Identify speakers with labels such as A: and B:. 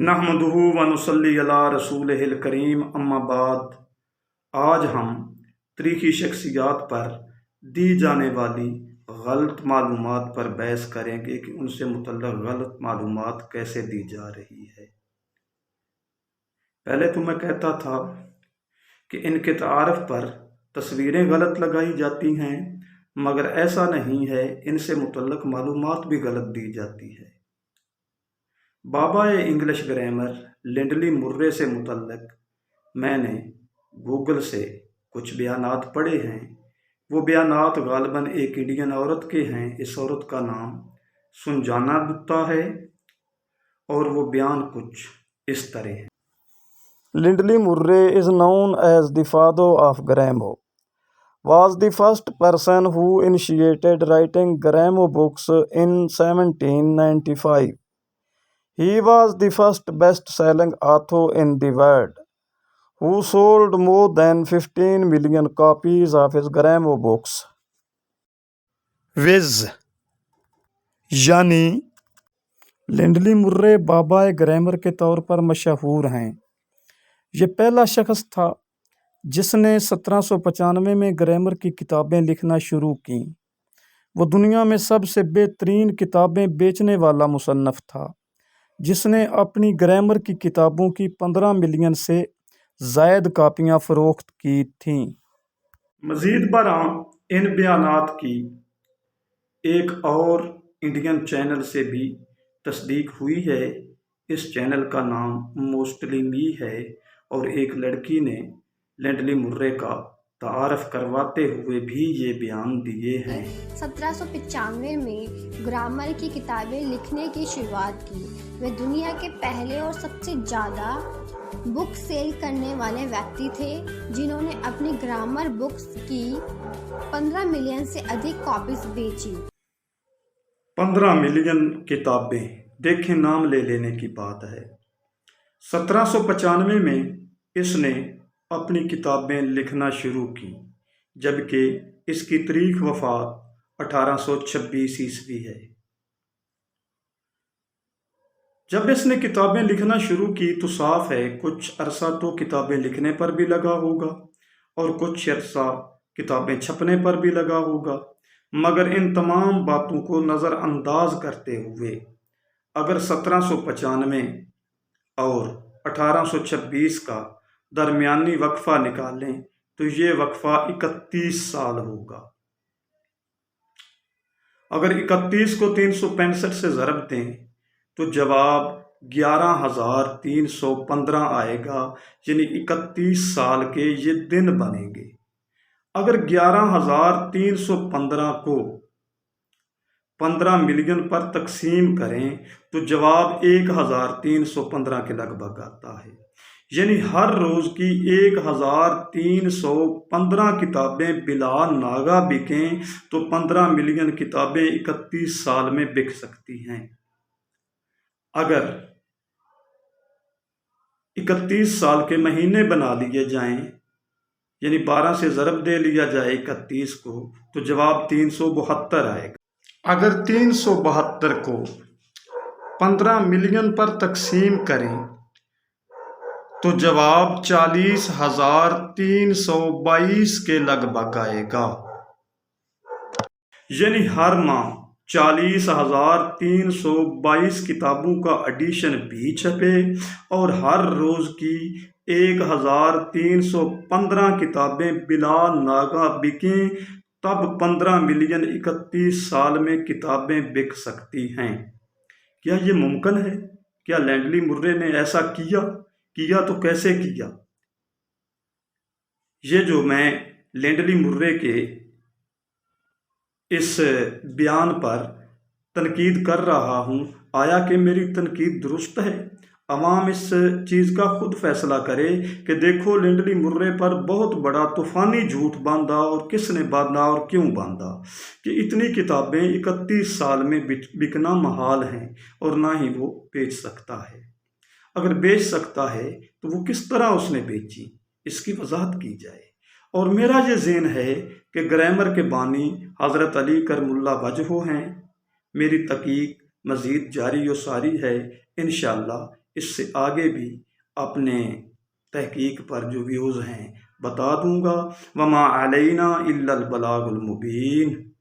A: नहमदुहु व नुसल्ली अला रसूलिहिल करीम अम्मा बाद। आज हम तरीक़ी शख्सियात पर दी जाने वाली गलत मालूमात पर बहस करेंगे कि उनसे मुतल्लक़ गलत मालूमात कैसे दी जा रही है। पहले तो मैं कहता था कि इनके तारफ़ पर तस्वीरें गलत लगाई जाती हैं, मगर ऐसा नहीं है, इनसे मुतल्लक़ मालूमात भी गलत दी जाती है। बाबा इंग्लिश ग्रामर लिंडली मुर्रे से मुतल्लक़ मैंने गूगल से कुछ बयानात पढ़े हैं। वो बयानात गालिबन एक इंडियन औरत के हैं। इस औरत का नाम सुनजाना गुप्ता है और वो बयान कुछ इस तरह है।
B: Lindley Murray is known as the father of Gramo, was the first person who initiated writing Gramo books in 1795. He was the first best-selling author in the world, who sold more than 15 million copies of his Gramo books. Vij यानी लिंडली Murray बाबा grammar के तौर पर मशहूर हैं। ये पहला शख्स था जिसने 1795 में ग्रामर की किताबें लिखना शुरू की। वो दुनिया में सबसे बेहतरीन किताबें बेचने वाला मुसन्नफ़ था, जिसने अपनी ग्रामर की किताबों की 15 मिलियन से ज़ायद कापियाँ फ़रोख्त की थीं।
A: मज़ीद बरां इन बयानात की एक और इंडियन चैनल से भी तस्दीक हुई है। इस चैनल का नाम मोस्टली मी है और एक लड़की ने लिंडली मुर्रे का तारफ़ करवाते हुए भी ये बयान दिए हैं।
C: 1795 में ग्रामर की किताबें लिखने की शुरुआत की। वे दुनिया के पहले और सबसे ज़्यादा बुक सेल करने वाले व्यक्ति थे, जिन्होंने अपनी ग्रामर बुक्स की 15 मिलियन से अधिक कॉपीज बेची।
A: 15 मिलियन किताबें, देखें, नाम ले लेने की बात है। 1795 में इसने अपनी किताबें लिखना शुरू की, जबकि इसकी तारीख़ वफ़ात 1826 ईस्वी है। जब इसने किताबें लिखना शुरू की तो साफ है कुछ अरसा तो किताबें लिखने पर भी लगा होगा और कुछ अरसा किताबें छपने पर भी लगा होगा, मगर इन तमाम बातों को नज़रअंदाज करते हुए अगर 1795 और 1826 का दरमियानी वक्फ़ा निकालें तो ये वक्फ़ा 31 साल होगा। अगर 31 को 365 से ज़रब दें तो जवाब 11,315 आएगा, यानी 31 साल के ये दिन बनेंगे। अगर 11,315 को 15 मिलियन पर तकसीम करें तो जवाब 1,315 के लगभग आता है, यानी हर रोज़ की 1,315 किताबें बिला नागा बिकें तो 15 मिलियन किताबें 31 साल में बिक सकती हैं। अगर 31 साल के महीने बना लिए जाएं, यानी 12 से ज़रब दे लिया जाए 31 को, तो जवाब 372 आएगा। अगर 372 को 15 मिलियन पर तकसीम करें तो जवाब 40,322 के लगभग आएगा, यानी हर माह 40,322 किताबों का एडिशन भी छपे और हर रोज़ की 1,315 किताबें बिला नागा बिकें, तब 15 मिलियन 31 साल में किताबें बिक सकती हैं। क्या ये मुमकिन है? क्या लिंडली मुर्रे ने ऐसा किया तो कैसे किया? ये जो मैं लिंडली मुर्रे के इस बयान पर तनकीद कर रहा हूँ, आया कि मेरी तनकीद दुरुस्त है? अवाम इस चीज़ का खुद फैसला करे कि देखो लिंडली मुर्रे पर बहुत बड़ा तूफ़ानी झूठ बांधा और किसने बांधा और क्यों बांधा कि इतनी किताबें 31 साल में बिकना महाल हैं और ना ही वो बेच सकता है। अगर बेच सकता है तो वो किस तरह उसने बेची, इसकी वजाहत की जाए। और मेरा ये ज़हन है कि ग्रामर के बानी हज़रत अली करमुल्ला वजहो हैं। मेरी तहकीक मज़ीद जारी व सारी है। इंशाअल्लाह इससे आगे भी अपने तहकीक पर जो व्यूज़ हैं बता दूंगा। वमा अलैना इल्लल बलागुल मुबीन।